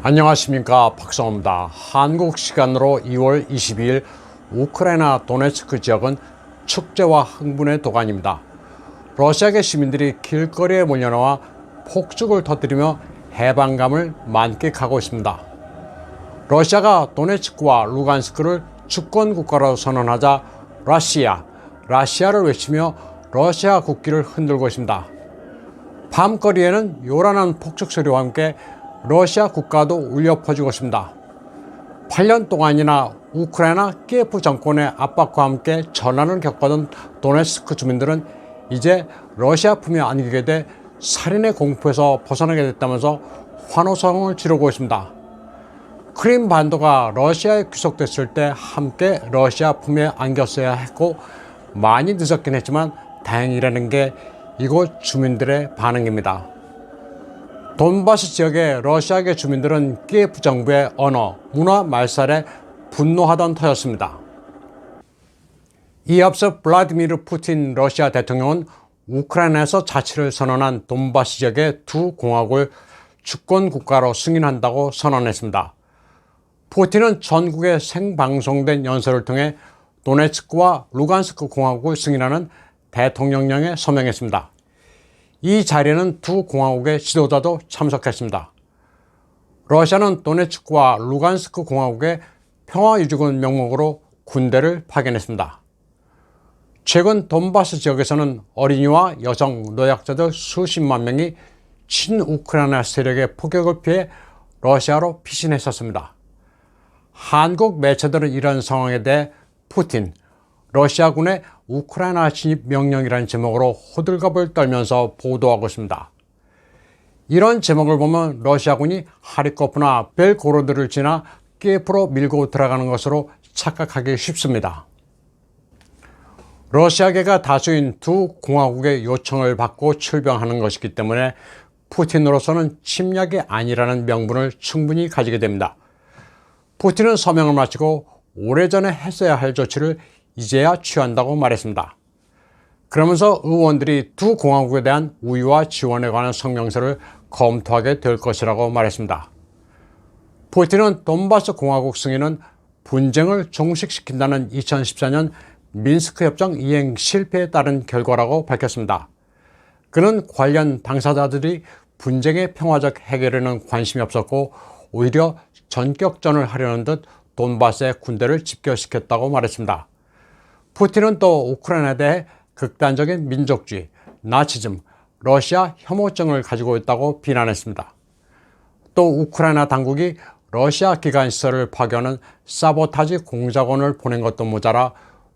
안녕하십니까, 박성호입니다. 한국 시간으로 2월 22일 우크라이나 도네츠크 지역은 축제와 흥분의 도가니입니다. 러시아계 시민들이 길거리에 몰려나와 폭죽을 터뜨리며 해방감을 만끽하고 있습니다. 러시아가 도네츠크와 루간스크를 주권 국가로 선언하자 라시아를 외치며 러시아 국기를 흔들고 있습니다. 밤거리에는 요란한 폭죽 소리와 함께 러시아 국가도 울려 퍼지고 있습니다. 8년 동안이나 우크라이나 키예프 정권의 압박과 함께 전란을 겪어던 도네츠크 주민들은 이제 러시아 품에 안기게 돼 살인의 공포에서 벗어나게 됐다면서 환호성을 지르고 있습니다. 크림 반도가 러시아에 귀속됐을 때 함께 러시아 품에 안겼어야 했고 많이 늦었긴 했지만 다행이라는 게 이곳 주민들의 반응입니다. 돈바스 지역의 러시아계 주민들은 키예프 정부의 언어, 문화 말살에 분노하던 터였습니다. 이에 앞서 블라디미르 푸틴 러시아 대통령은 우크라이나에서 자치를 선언한 돈바스 지역의 두 공화국을 주권 국가로 승인한다고 선언했습니다. 푸틴은 전국에 생방송된 연설을 통해 도네츠크와 루간스크 공화국을 승인하는 대통령령에 서명했습니다. 이 자리에는 두 공화국의 지도자도 참석했습니다. 러시아는 도네츠크와 루간스크 공화국의 평화유지군 명목으로 군대를 파견했습니다. 최근 돈바스 지역에서는 어린이와 여성, 노약자들 수십만 명이 친우크라이나 세력의 폭격을 피해 러시아로 피신했었습니다. 한국 매체들은 이런 상황에 대해 푸틴, 러시아군의 우크라이나 진입 명령이라는 제목으로 호들갑을 떨면서 보도하고 있습니다. 이런 제목을 보면 러시아군이 하리코프나 벨고로드를 지나 키예프로 밀고 들어가는 것으로 착각하기 쉽습니다. 러시아계가 다수인 두 공화국의 요청을 받고 출병하는 것이기 때문에 푸틴으로서는 침략이 아니라는 명분을 충분히 가지게 됩니다. 푸틴은 서명을 마치고 오래전에 했어야 할 조치를 이제야 취한다고 말했습니다. 그러면서 의원들이 두 공화국에 대한 우위와 지원에 관한 성명서를 검토하게 될 것이라고 말했습니다. 푸틴은 돈바스 공화국 승인은 분쟁을 종식시킨다는 2014년 민스크 협정 이행 실패에 따른 결과라고 밝혔습니다. 그는 관련 당사자들이 분쟁의 평화적 해결에는 관심이 없었고 오히려 전격전을 하려는 듯 돈바스에 군대를 집결시켰다고 말했습니다. 푸틴은 또 우크라이나에 대해 극단적인 민족주의, 나치즘, 러시아 혐오증을 가지고 있다고 비난했습니다. 또 우크라이나 당국이 러시아 기관시설을 파괴하는 사보타지 공작원을 보낸 것도 모자라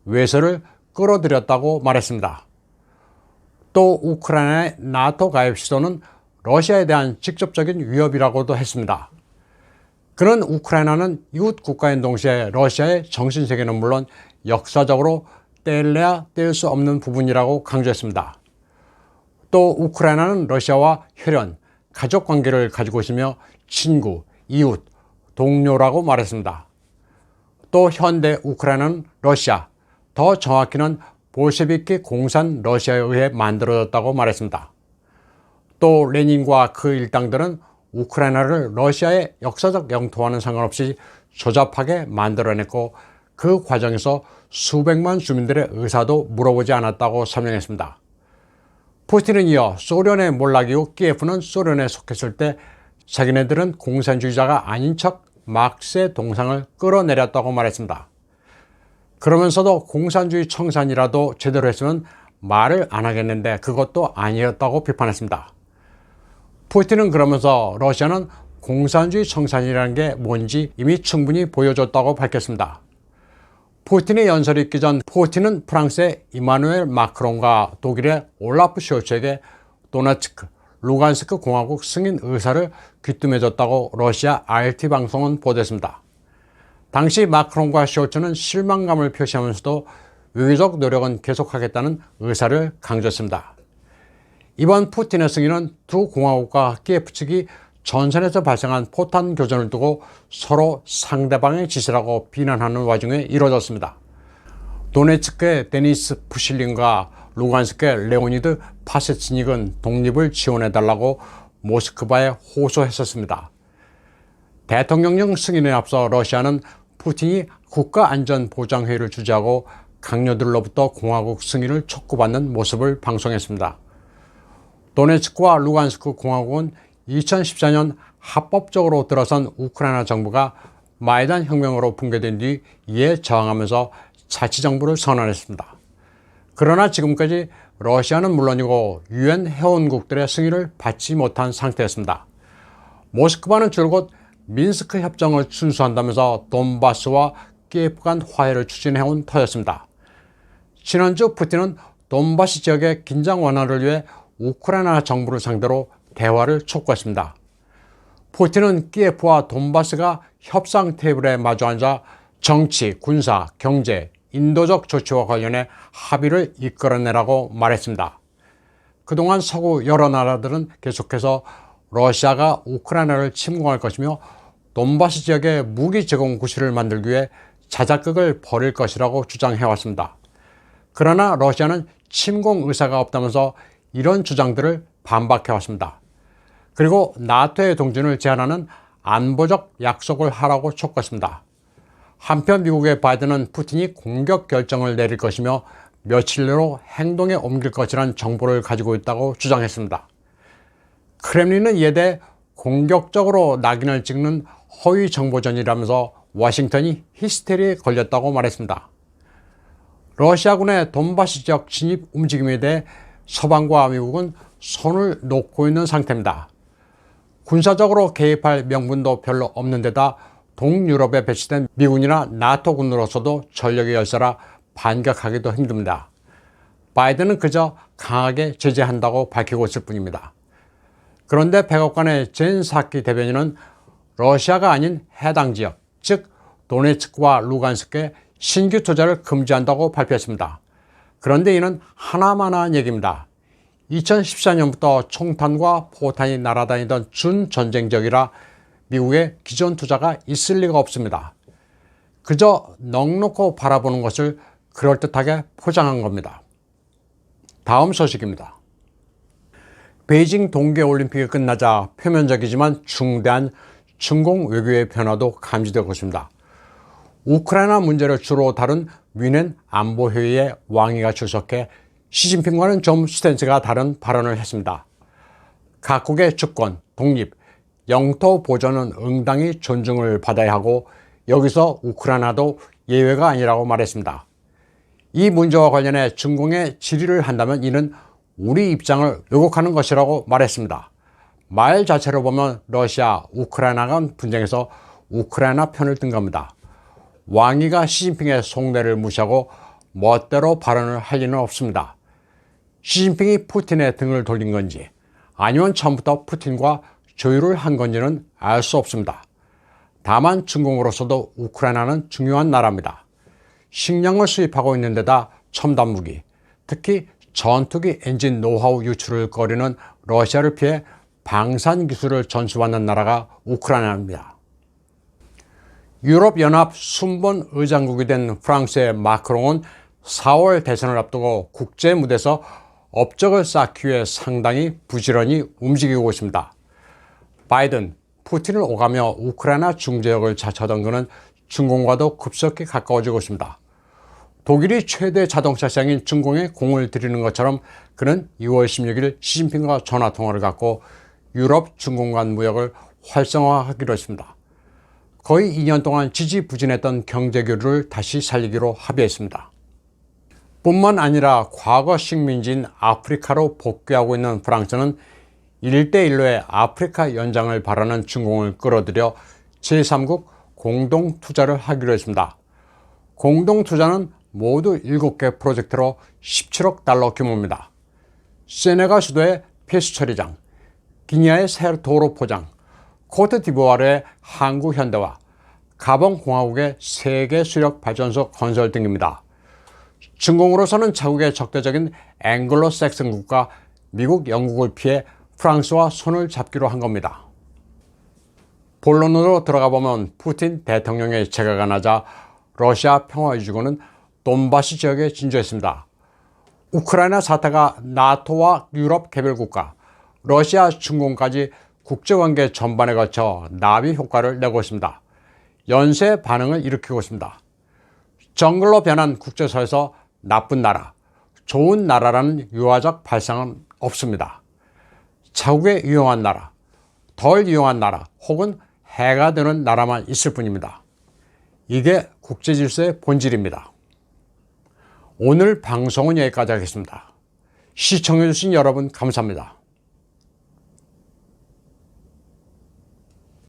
외세를 끌어들였다고 말했습니다. 또 우크라이나의 나토 가입 시도는 러시아에 대한 직접적인 위협이라고도 했습니다. 그는 우크라이나는 이웃 국가인 동시에 러시아의 정신세계는 물론 역사적으로 뗄래야 뗄 수 없는 부분이라고 강조했습니다. 또 우크라이나는 러시아와 혈연, 가족관계를 가지고 있으며 친구, 이웃, 동료라고 말했습니다. 또 현대 우크라이나는 러시아, 더 정확히는 볼셰비키 공산 러시아에 의해 만들어졌다고 말했습니다. 또 레닌과 그 일당들은 우크라이나를 러시아의 역사적 영토와는 상관없이 조잡하게 만들어냈고 그 과정에서 수백만 주민들의 의사도 물어보지 않았다고 설명했습니다. 푸틴은 이어 소련의 몰락 이후 키예프는 소련에 속했을 때 자기네들은 공산주의자가 아닌 척 막스의 동상을 끌어내렸다고 말했습니다. 그러면서도 공산주의 청산이라도 제대로 했으면 말을 안 하겠는데 그것도 아니었다고 비판했습니다. 푸틴은 그러면서 러시아는 공산주의 청산이라는 게 뭔지 이미 충분히 보여줬다고 밝혔습니다. 푸틴의 연설이 있기 전 푸틴은 프랑스의 이마누엘 마크롱과 독일의 올라프 숄츠에게 도네츠크, 루간스크 공화국 승인 의사를 귀뜸해줬다고 러시아 RT 방송은 보도했습니다. 당시 마크롱과 숄츠는 실망감을 표시하면서도 외교적 노력은 계속하겠다는 의사를 강조했습니다. 이번 푸틴의 승인은 두 공화국과 키예프 측이 전선에서 발생한 포탄 교전을 두고 서로 상대방의 짓이라고 비난하는 와중에 이루어졌습니다. 도네츠크의 데니스 푸실린과 루간스크의 레오니드 파세치닉은 독립을 지원해달라고 모스크바에 호소했었습니다. 대통령령 승인에 앞서 러시아는 푸틴이 국가안전보장회의를 주재하고 강요들로부터 공화국 승인을 촉구받는 모습을 방송했습니다. 도네츠크와 루간스크 공화국은 2014년 합법적으로 들어선 우크라이나 정부가 마이단 혁명으로 붕괴된 뒤 이에 저항하면서 자치정부를 선언했습니다. 그러나 지금까지 러시아는 물론이고 유엔 회원국들의 승인을 받지 못한 상태였습니다. 모스크바는 줄곧 민스크 협정을 준수한다면서 돈바스와 키예프 간 화해를 추진해온 터였습니다. 지난주 푸틴은 돈바스 지역의 긴장 완화를 위해 우크라이나 정부를 상대로 대화를 촉구했습니다. 푸틴은 키예프와 돈바스가 협상 테이블에 마주 앉아 정치, 군사, 경제, 인도적 조치와 관련해 합의를 이끌어내라고 말했습니다. 그동안 서구 여러 나라들은 계속해서 러시아가 우크라이나를 침공할 것이며 돈바스 지역에 무기 제공 구실을 만들기 위해 자작극을 벌일 것이라고 주장해왔습니다. 그러나 러시아는 침공 의사가 없다면서 이런 주장들을 반박해왔습니다. 그리고 나토의 동진을 제한하는 안보적 약속을 하라고 촉구했습니다. 한편 미국의 바이든은 푸틴이 공격 결정을 내릴 것이며 며칠 내로 행동에 옮길 것이라는 정보를 가지고 있다고 주장했습니다. 크렘린은 이에 대해 공격적으로 낙인을 찍는 허위 정보전이라면서 워싱턴이 히스테리에 걸렸다고 말했습니다. 러시아군의 돈바스 지역 진입 움직임에 대해 서방과 미국은 손을 놓고 있는 상태입니다. 군사적으로 개입할 명분도 별로 없는 데다 동유럽에 배치된 미군이나 나토군으로서도 전력의 열세라 반격하기도 힘듭니다. 바이든은 그저 강하게 제재한다고 밝히고 있을 뿐입니다. 그런데 백악관의 젠 사키 대변인은 러시아가 아닌 해당 지역, 즉 도네츠크와 루간스크에 신규 투자를 금지한다고 발표했습니다. 그런데 이는 하나만한 얘기입니다. 2014년부터 총탄과 포탄이 날아다니던 준전쟁적이라 미국의 기존 투자가 있을 리가 없습니다. 그저 넋놓고 바라보는 것을 그럴듯하게 포장한 겁니다. 다음 소식입니다. 베이징 동계올림픽이 끝나자 표면적이지만 중대한 중공 외교의 변화도 감지되고 있습니다. 우크라이나 문제를 주로 다룬 뮌헨 안보회의에 왕이가 출석해 시진핑과는 좀 스탠스가 다른 발언을 했습니다. 각국의 주권, 독립, 영토 보존은 응당히 존중을 받아야 하고 여기서 우크라이나도 예외가 아니라고 말했습니다. 이 문제와 관련해 중공에 질의를 한다면 이는 우리 입장을 왜곡하는 것이라고 말했습니다. 말 자체로 보면 러시아, 우크라이나 간 분쟁에서 우크라이나 편을 든 겁니다. 왕이가 시진핑의 속내를 무시하고 멋대로 발언을 할 리는 없습니다. 시진핑이 푸틴의 등을 돌린 건지 아니면 처음부터 푸틴과 조율을 한 건지는 알 수 없습니다. 다만 중공으로서도 우크라이나는 중요한 나라입니다. 식량을 수입하고 있는 데다 첨단 무기, 특히 전투기 엔진 노하우 유출을 꺼리는 러시아를 피해 방산 기술을 전수받는 나라가 우크라이나입니다. 유럽연합 순번 의장국이 된 프랑스의 마크롱은 4월 대선을 앞두고 국제 무대에서 업적을 쌓기 위해 상당히 부지런히 움직이고 있습니다. 바이든, 푸틴을 오가며 우크라이나 중재역을 자처하던 그는 중공과도 급속히 가까워지고 있습니다. 독일이 최대 자동차 시장인 중공에 공을 들이는 것처럼 그는 2월 16일 시진핑과 전화통화를 갖고 유럽 중공 간 무역을 활성화하기로 했습니다. 거의 2년 동안 지지부진했던 경제교류를 다시 살리기로 합의했습니다. 뿐만 아니라 과거 식민지인 아프리카로 복귀하고 있는 프랑스는 1대1로의 아프리카 연장을 바라는 중공을 끌어들여 제3국 공동투자를 하기로 했습니다. 공동투자는 모두 7개 프로젝트로 17억 달러 규모입니다. 세네갈 수도의 폐수 처리장, 기니아의 새 도로 포장, 코트디부아르의 항구현대화, 가봉 공화국의 세계 수력 발전소 건설 등입니다. 중공으로서는 자국의 적대적인 앵글로색슨국가 미국, 영국을 피해 프랑스와 손을 잡기로 한 겁니다. 본론으로 들어가 보면 푸틴 대통령의 재가가 나자 러시아 평화유지군은 돈바스 지역에 진주했습니다. 우크라이나 사태가 나토와 유럽 개별국가, 러시아 중공까지 국제관계 전반에 걸쳐 나비 효과를 내고 있습니다. 연쇄 반응을 일으키고 있습니다. 정글로 변한 국제사에서 나쁜 나라, 좋은 나라라는 유화적 발상은 없습니다. 자국에 유용한 나라, 덜 유용한 나라 혹은 해가 되는 나라만 있을 뿐입니다. 이게 국제질서의 본질입니다. 오늘 방송은 여기까지 하겠습니다. 시청해주신 여러분 감사합니다.